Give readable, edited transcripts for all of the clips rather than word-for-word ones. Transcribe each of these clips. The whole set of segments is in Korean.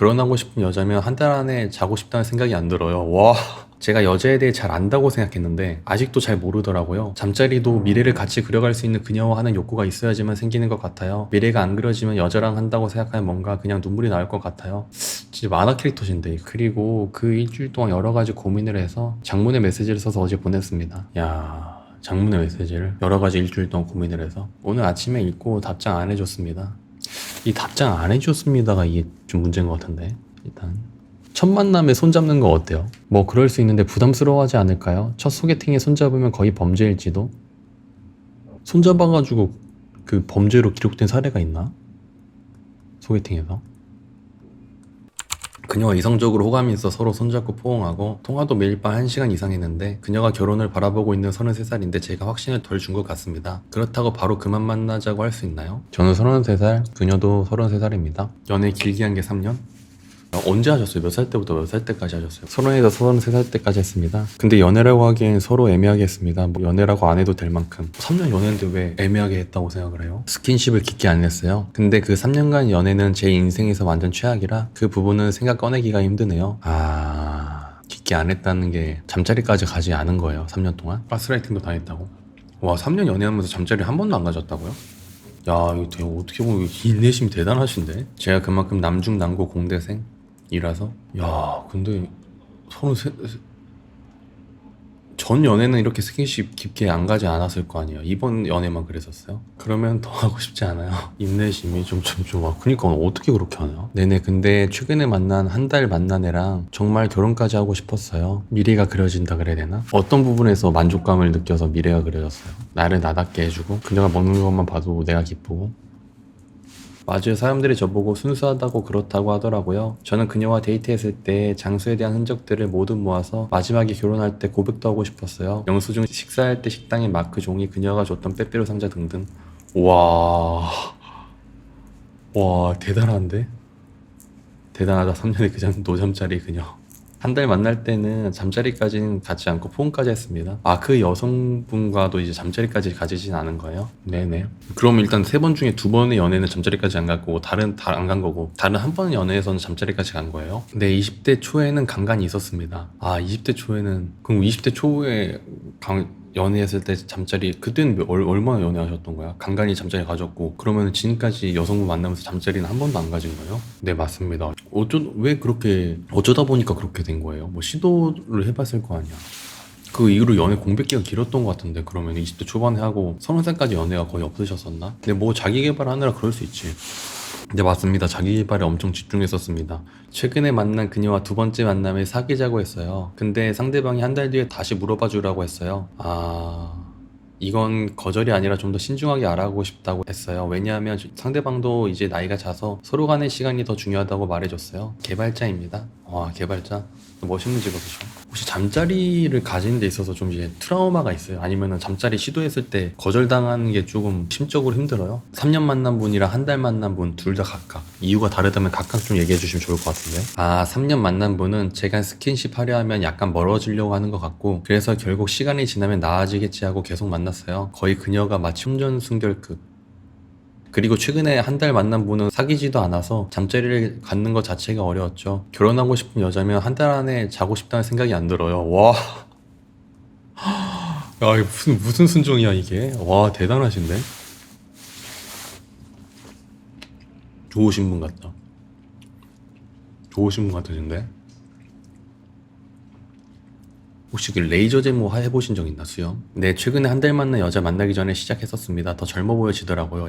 결혼하고 싶은 여자면 한 달 안에 자고 싶다는 생각이 안 들어요. 와. 제가 여자에 대해 잘 안다고 생각했는데 아직도 잘 모르더라고요. 잠자리도 미래를 같이 그려갈 수 있는 그녀와 하는 욕구가 있어야지만 생기는 것 같아요. 미래가 안 그려지면 여자랑 한다고 생각하면 뭔가 그냥 눈물이 나올 것 같아요. 진짜 만화 캐릭터신데. 그리고 그 일주일 동안 여러 가지 고민을 해서 장문의 메시지를 써서 어제 보냈습니다. 야, 장문의 메시지를 여러 가지 일주일 동안 고민을 해서 오늘 아침에 읽고 답장 안 해줬습니다. 이 답장 안 해줬습니다가 이게 좀 문제인 것 같은데. 일단 첫 만남에 손잡는 거 어때요? 뭐 그럴 수 있는데 부담스러워하지 않을까요? 첫 소개팅에 손잡으면 거의 범죄일지도? 손잡아가지고 그 범죄로 기록된 사례가 있나? 소개팅에서? 그녀와 이성적으로 호감이 있어 서로 손잡고 포옹하고 통화도 매일 밤 1시간 이상 했는데 그녀가 결혼을 바라보고 있는 33살인데 제가 확신을 덜 준 것 같습니다. 그렇다고 바로 그만 만나자고 할 수 있나요? 저는 33살, 그녀도 33살입니다. 연애 길게 한 게 3년? 언제 하셨어요? 몇 살 때부터 몇 살 때까지 하셨어요? 30에서 33살 때까지 했습니다. 근데 연애라고 하기엔 서로 애매하게 했습니다. 뭐 연애라고 안 해도 될 만큼 3년 연애인데 왜 애매하게 했다고 생각을 해요? 스킨십을 깊게 안 했어요. 근데 그 3년간 연애는 제 인생에서 완전 최악이라 그 부분은 생각 꺼내기가 힘드네요. 깊게 안 했다는 게 잠자리까지 가지 않은 거예요. 3년 동안 가스라이팅도 당했다고. 와, 3년 연애하면서 잠자리 한 번도 안 가졌다고요? 야, 이거 되게 어떻게 보면 인내심이 대단하신데? 제가 그만큼 남중남고 공대생이라서. 야, 근데 전 연애는 이렇게 스킨십 깊게 안 가지 않았을 거 아니에요. 이번 연애만 그랬었어요? 그러면 더 하고 싶지 않아요. 인내심이 그니까 어떻게 그렇게 하냐? 네네, 근데 최근에 만난 한 달 만난 애랑 정말 결혼까지 하고 싶었어요. 미래가 그려진다 그래야 되나? 어떤 부분에서 만족감을 느껴서 미래가 그려졌어요. 나를 나답게 해주고 그녀가 먹는 것만 봐도 내가 기쁘고. 맞아요. 사람들이 저보고 순수하다고 그렇다고 하더라고요. 저는 그녀와 데이트했을 때 장소에 대한 흔적들을 모두 모아서 마지막에 결혼할 때 고백도 하고 싶었어요. 영수증, 식사할 때 식당의 마크 종이, 그녀가 줬던 빼빼로 상자 등등. 와, 와, 대단한데? 대단하다. 3년의 그냥 노잠자리 그녀. 한 달 만날 때는 잠자리까지는 갖지 않고 포옹까지 했습니다. 그 여성분과도 이제 잠자리까지 가지진 않은 거예요? 네네. 그럼 일단 3번 중에 2번의 연애는 잠자리까지 안 갔고, 안 간 거고, 다른 한 번 연애에서는 잠자리까지 간 거예요? 네, 20대 초에는 간간이 있었습니다. 20대 초에는, 그럼 20대 초에 연애했을 때 잠자리, 그때는 얼마나 연애하셨던 거야? 간간히 잠자리 가졌고, 그러면 지금까지 여성분 만나면서 잠자리는 한 번도 안 가진 거예요? 네, 맞습니다. 왜 그렇게, 어쩌다 보니까 그렇게 된 거예요? 뭐 시도를 해봤을 거 아니야. 그 이후로 연애 공백기가 길었던 것 같은데, 그러면 20대 초반에 하고 30살까지 연애가 거의 없으셨었나? 근데 뭐 자기 개발하느라 그럴 수 있지. 네, 맞습니다. 자기 개발에 엄청 집중했었습니다. 최근에 만난 그녀와 2번째 만남에 사귀자고 했어요. 근데 상대방이 한 달 뒤에 다시 물어봐 주라고 했어요. 이건 거절이 아니라 좀 더 신중하게 알아보고 싶다고 했어요. 왜냐하면 상대방도 이제 나이가 차서 서로 간의 시간이 더 중요하다고 말해줬어요. 개발자입니다. 개발자. 멋있는 직업이죠. 혹시 잠자리를 가지는 데 있어서 좀 이제 트라우마가 있어요? 아니면은 잠자리 시도했을 때 거절당하는 게 조금 심적으로 힘들어요? 3년 만난 분이랑 한 달 만난 분 둘 다 각각 이유가 다르다면 각각 좀 얘기해 주시면 좋을 것 같은데. 3년 만난 분은 제가 스킨십 하려 하면 약간 멀어지려고 하는 것 같고, 그래서 결국 시간이 지나면 나아지겠지 하고 계속 만났어요. 거의 그녀가 마치 hun전순결급. 그리고 최근에 한 달 만난 분은 사귀지도 않아서 잠자리를 갖는 것 자체가 어려웠죠. 결혼하고 싶은 여자면 한 달 안에 자고 싶다는 생각이 안 들어요. 와. 야, 이게 무슨 순종이야, 이게. 와, 대단하신데? 좋으신 분 같다. 좋으신 분 같으신데? 혹시 그 레이저 제모 해보신 적 있나, 수영? 네, 최근에 한 달 만난 여자 만나기 전에 시작했었습니다. 더 젊어 보여지더라고요.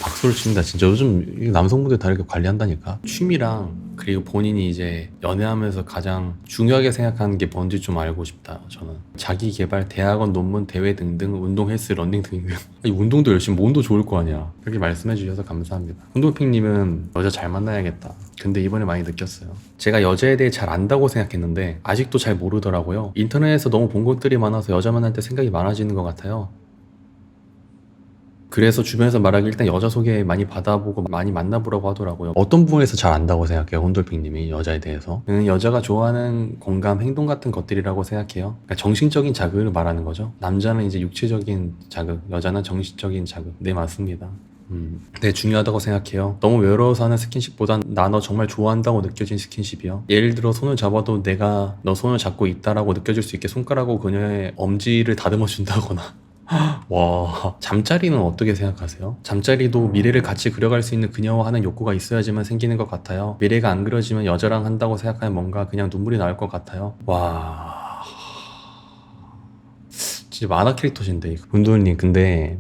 박수를 칩니다. 진짜 요즘 남성분들 다르게 관리한다니까. 취미랑 그리고 본인이 이제 연애하면서 가장 중요하게 생각하는 게 뭔지 좀 알고 싶다. 저는 자기 개발, 대학원 논문, 대회 등등, 운동, 헬스, 러닝 등등. 운동도 열심히, 몸도 좋을 거 아니야. 그렇게 말씀해 주셔서 감사합니다. 운동핑님은 여자 잘 만나야겠다. 근데 이번에 많이 느꼈어요. 제가 여자에 대해 잘 안다고 생각했는데 아직도 잘 모르더라고요. 인터넷에서 너무 본 것들이 많아서 여자 만날 때 생각이 많아지는 것 같아요. 그래서 주변에서 말하기 일단 여자 소개 많이 받아보고 많이 만나보라고 하더라고요. 어떤 부분에서 잘 안다고 생각해요, 혼돌핑님이 여자에 대해서? 여자가 좋아하는 공감, 행동 같은 것들이라고 생각해요. 그러니까 정신적인 자극을 말하는 거죠. 남자는 이제 육체적인 자극, 여자는 정신적인 자극. 네, 맞습니다. 네, 중요하다고 생각해요. 너무 외로워서 하는 스킨십보단 나 너 정말 좋아한다고 느껴진 스킨십이요. 예를 들어 손을 잡아도 내가 너 손을 잡고 있다라고 느껴질 수 있게 손가락으로 그녀의 엄지를 다듬어 준다거나. 와, 잠자리는 어떻게 생각하세요? 잠자리도 미래를 같이 그려갈 수 있는 그녀와 하는 욕구가 있어야지만 생기는 것 같아요. 미래가 안 그려지면 여자랑 한다고 생각하면 뭔가 그냥 눈물이 나올 것 같아요. 와, 진짜 만화 캐릭터신데 문도님. 근데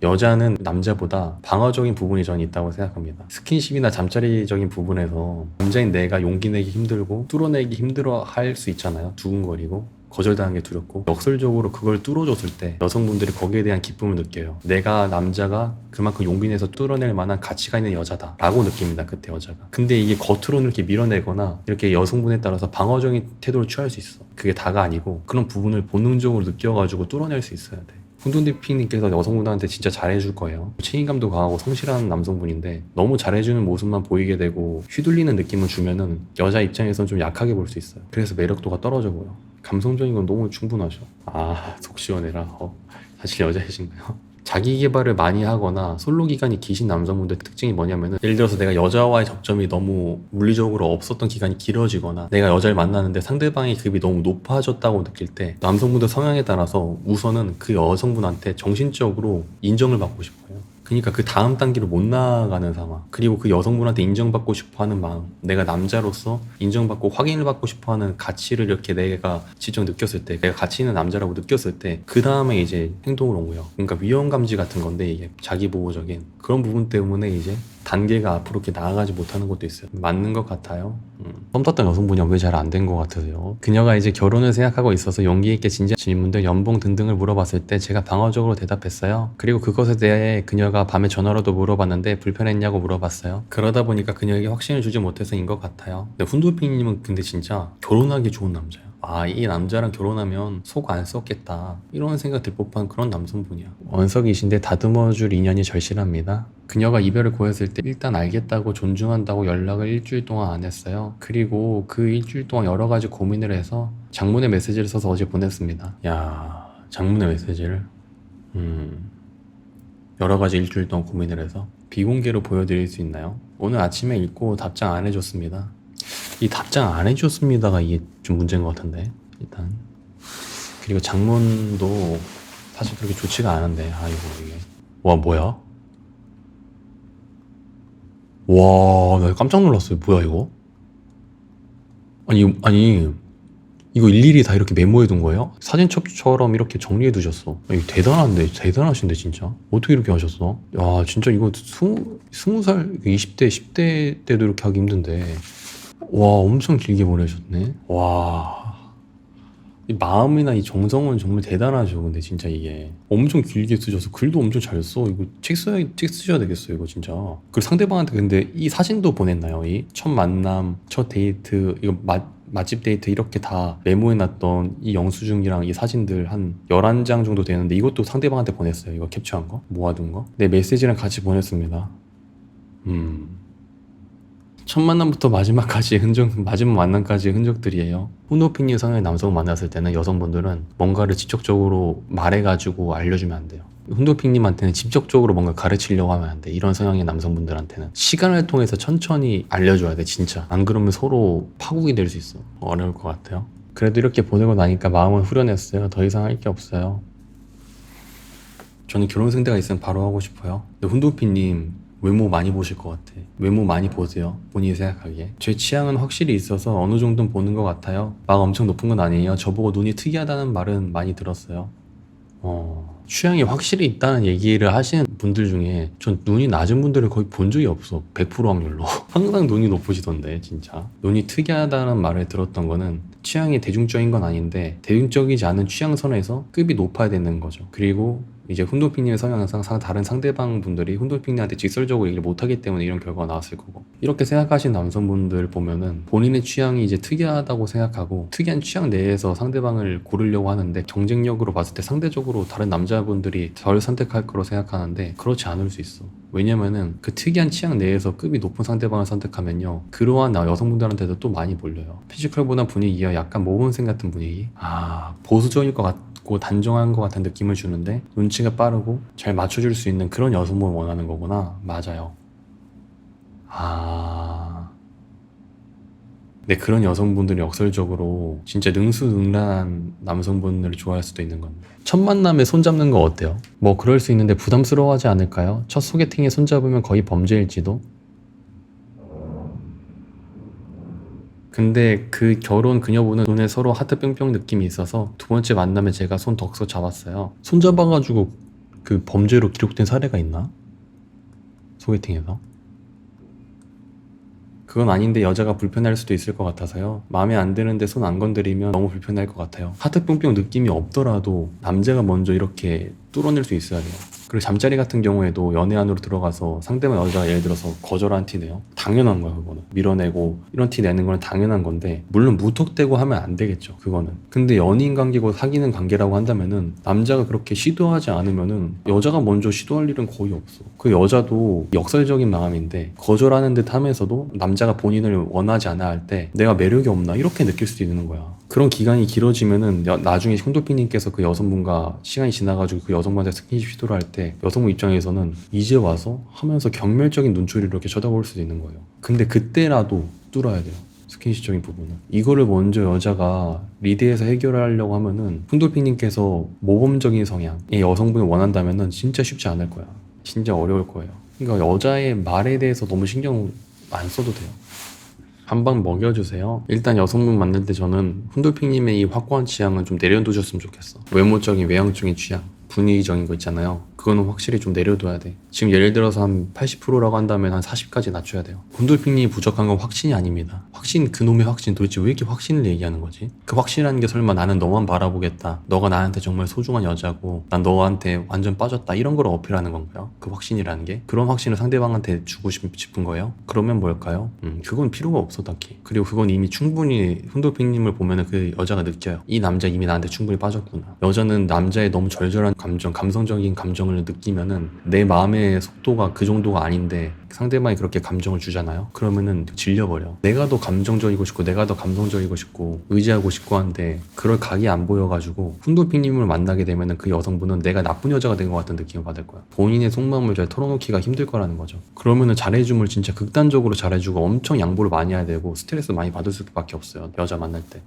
여자는 남자보다 방어적인 부분이 전 있다고 생각합니다. 스킨십이나 잠자리적인 부분에서 남자인 내가 용기 내기 힘들고 뚫어내기 힘들어 할 수 있잖아요. 두근거리고 거절당한 게 두렵고, 역설적으로 그걸 뚫어줬을 때 여성분들이 거기에 대한 기쁨을 느껴요. 내가 남자가 그만큼 용기 내서 뚫어낼 만한 가치가 있는 여자다 라고 느낍니다. 그때 여자가. 근데 이게 겉으로는 이렇게 밀어내거나 이렇게 여성분에 따라서 방어적인 태도를 취할 수 있어. 그게 다가 아니고 그런 부분을 본능적으로 느껴가지고 뚫어낼 수 있어야 돼. 훈돈디핑님께서 여성분한테 진짜 잘해줄 거예요. 책임감도 강하고 성실한 남성분인데 너무 잘해주는 모습만 보이게 되고 휘둘리는 느낌을 주면은 여자 입장에서는 좀 약하게 볼 수 있어요. 그래서 매력도가 떨어져 보여. 감성적인 건 너무 충분하죠. 아, 속 시원해라. 사실 여자이신가요? 자기 개발을 많이 하거나 솔로 기간이 기신 남성분들 특징이 뭐냐면은, 예를 들어서 내가 여자와의 접점이 너무 물리적으로 없었던 기간이 길어지거나 내가 여자를 만나는데 상대방의 급이 너무 높아졌다고 느낄 때 남성분들 성향에 따라서 우선은 그 여성분한테 정신적으로 인정을 받고 싶어요. 그러니까 그 다음 단계로 못 나가는 상황, 그리고 그 여성분한테 인정받고 싶어하는 마음, 내가 남자로서 인정받고 확인을 받고 싶어하는 가치를 이렇게 내가 직접 느꼈을 때, 내가 가치 있는 남자라고 느꼈을 때 그 다음에 이제 행동을 옮겨요. 그러니까 위험감지 같은 건데, 이게 자기보호적인 그런 부분 때문에 이제 단계가 앞으로 이렇게 나아가지 못하는 것도 있어요. 맞는 것 같아요. 썸 탔던 여성분이 왜 잘 안 된 것 같으세요? 그녀가 이제 결혼을 생각하고 있어서 용기 있게 진지한 질문들, 연봉 등등을 물어봤을 때 제가 방어적으로 대답했어요. 그리고 그것에 대해 그녀가 밤에 전화로도 물어봤는데 불편했냐고 물어봤어요. 그러다 보니까 그녀에게 확신을 주지 못해서인 것 같아요. 근데 훈도피님은 근데 진짜 결혼하기 좋은 남자야. 아, 이 남자랑 결혼하면 속 안 썩겠다 이런 생각 들 법한 그런 남성분이야. 원석이신데 다듬어줄 인연이 절실합니다. 그녀가 이별을 고했을 때 일단 알겠다고 존중한다고 연락을 일주일 동안 안 했어요. 그리고 그 일주일 동안 여러 가지 고민을 해서 장문의 메시지를 써서 어제 보냈습니다. 야, 장문의 메시지를 여러 가지 일주일 동안 고민을 해서 비공개로 보여드릴 수 있나요? 오늘 아침에 읽고 답장 안 해줬습니다. 이 답장 안 해줬습니다가 이게 좀 문제인 것 같은데, 일단. 그리고 장문도 사실 그렇게 좋지가 않은데, 아이고 이게. 와, 뭐야? 와, 나 깜짝 놀랐어요. 뭐야 이거? 아니 이거 일일이 다 이렇게 메모해 둔 거예요? 사진첩처럼 이렇게 정리해 두셨어. 이거 대단하신데 진짜. 어떻게 이렇게 하셨어? 야, 진짜 이거 20살, 20대, 10대 때도 이렇게 하기 힘든데. 와, 엄청 길게 보내셨네. 와, 이 마음이나 이 정성은 정말 대단하죠. 근데 진짜 이게 엄청 길게 쓰셔서 글도 엄청 잘 써. 이거 책 쓰셔야 되겠어요, 이거 진짜. 그리고 상대방한테 근데 이 사진도 보냈나요? 이 첫 만남, 첫 데이트, 이거 맛집 데이트 이렇게 다 메모해놨던 이 영수증이랑 이 사진들 한 11장 정도 되는데 이것도 상대방한테 보냈어요. 이거 캡처한 거, 모아둔 거. 내 메시지랑 같이 보냈습니다. 첫 만남부터 마지막까지 마지막 만남까지의 흔적들이에요. 훈오피님 성향의 남성을 만났을 때는 여성분들은 뭔가를 직접적으로 말해가지고 알려주면 안 돼요. 훈도핑님한테는 직접적으로 뭔가 가르치려고 하면 안 돼. 이런 성향의 남성분들한테는 시간을 통해서 천천히 알려줘야 돼, 진짜. 안 그러면 서로 파국이 될 수 있어. 어려울 것 같아요. 그래도 이렇게 보내고 나니까 마음은 후련했어요. 더 이상 할 게 없어요. 저는 결혼 생대가 있으면 바로 하고 싶어요. 근데 훈도피님 외모 많이 보실 것 같아. 외모 많이 보세요, 본인이 생각하기에. 제 취향은 확실히 있어서 어느 정도는 보는 것 같아요. 막 엄청 높은 건 아니에요. 저보고 눈이 특이하다는 말은 많이 들었어요. 취향이 확실히 있다는 얘기를 하시는 분들 중에 전 눈이 낮은 분들을 거의 본 적이 없어. 100% 확률로. 항상 눈이 높으시던데, 진짜. 눈이 특이하다는 말을 들었던 거는 취향이 대중적인 건 아닌데 대중적이지 않은 취향선에서 급이 높아야 되는 거죠. 그리고 이제 훈도핑님의 성향상 다른 상대방 분들이 훈도핑님한테 직설적으로 얘기를 못하기 때문에 이런 결과가 나왔을 거고, 이렇게 생각하신 남성분들 보면은 본인의 취향이 이제 특이하다고 생각하고 특이한 취향 내에서 상대방을 고르려고 하는데, 경쟁력으로 봤을 때 상대적으로 다른 남자분들이 덜 선택할 거로 생각하는데 그렇지 않을 수 있어. 왜냐면은 그 특이한 취향 내에서 급이 높은 상대방을 선택하면요, 그러한 여성분들한테도 또 많이 몰려요. 피지컬보다 분위기가 약간 모범생 같은 분위기? 보수적일 것 같고 굵고 단정한 것 같은 느낌을 주는데 눈치가 빠르고 잘 맞춰줄 수 있는 그런 여성분을 원하는 거구나. 맞아요. 근데 그런 여성분들이 역설적으로 진짜 능수능란한 남성분들을 좋아할 수도 있는 건데, 첫 만남에 손잡는 거 어때요? 뭐 그럴 수 있는데 부담스러워하지 않을까요? 첫 소개팅에 손잡으면 거의 범죄일지도? 근데 그 결혼 그녀분은 눈에 서로 하트 뿅뿅 느낌이 있어서 두 번째 만남에 제가 손 덕서 잡았어요. 손 잡아가지고 그 범죄로 기록된 사례가 있나? 소개팅에서? 그건 아닌데 여자가 불편할 수도 있을 것 같아서요. 마음에 안 드는데 손 안 건드리면 너무 불편할 것 같아요. 하트 뿅뿅 느낌이 없더라도 남자가 먼저 이렇게 뚫어낼 수 있어야 돼요. 그리고 잠자리 같은 경우에도 연애 안으로 들어가서 상대방 여자가 예를 들어서 거절한 티 내요. 당연한 거야 그거는. 밀어내고 이런 티 내는 거는 당연한 건데, 물론 무턱대고 하면 안 되겠죠 그거는. 근데 연인 관계고 사귀는 관계라고 한다면은 남자가 그렇게 시도하지 않으면은 여자가 먼저 시도할 일은 거의 없어. 그 여자도 역설적인 마음인데 거절하는 듯 하면서도 남자가 본인을 원하지 않아 할 때 내가 매력이 없나 이렇게 느낄 수도 있는 거야. 그런 기간이 길어지면은 나중에 홍도피님께서 그 여성분과 시간이 지나가지고 그 여성분한테 스킨십 시도를 할 때 여성분 입장에서는 이제 와서 하면서 경멸적인 눈초리를 이렇게 쳐다볼 수도 있는 거예요. 근데 그때라도 뚫어야 돼요. 스킨십적인 부분은. 이거를 먼저 여자가 리드해서 해결하려고 하면은 홍도피님께서 모범적인 성향의 여성분을 원한다면은 진짜 쉽지 않을 거야. 진짜 어려울 거예요. 그러니까 여자의 말에 대해서 너무 신경 안 써도 돼요. 한방 먹여주세요. 일단 여성분 만날 때 저는 훈돌핑님의 이 확고한 취향은 좀 내려두셨으면 좋겠어. 외모적인 외형적인 취향, 분위기적인 거 있잖아요. 그거는 확실히 좀 내려둬야 돼. 지금 예를 들어서 한 80%라고 한다면 한 40까지 낮춰야 돼요. 훈돌핑님이 부족한 건 확신이 아닙니다. 확신, 그놈의 확신, 도대체 왜 이렇게 확신을 얘기하는 거지? 그 확신이라는 게 설마 나는 너만 바라보겠다, 너가 나한테 정말 소중한 여자고 난 너한테 완전 빠졌다, 이런 걸 어필하는 건가요? 그 확신이라는 게? 그런 확신을 상대방한테 주고 싶은 거예요? 그러면 뭘까요? 그건 필요가 없어 딱히. 그리고 그건 이미 충분히 훈돌핑님을 보면은 그 여자가 느껴요. 이 남자 이미 나한테 충분히 빠졌구나. 여자는 남자의 너무 절절한 감정, 감성적인 감정을 느끼면은 내 마음의 속도가 그 정도가 아닌데 상대방이 그렇게 감정을 주잖아요. 그러면은 질려버려. 내가 더 감정적이고 싶고 내가 더 감성적이고 싶고 의지하고 싶고 한데 그럴 각이 안 보여가지고 훈돌핑님을 만나게 되면은 그 여성분은 내가 나쁜 여자가 된 것 같은 느낌을 받을 거야. 본인의 속마음을 잘 털어놓기가 힘들 거라는 거죠. 그러면은 잘해줌을 진짜 극단적으로 잘해주고 엄청 양보를 많이 해야 되고 스트레스 많이 받을 수밖에 없어요. 여자 만날 때.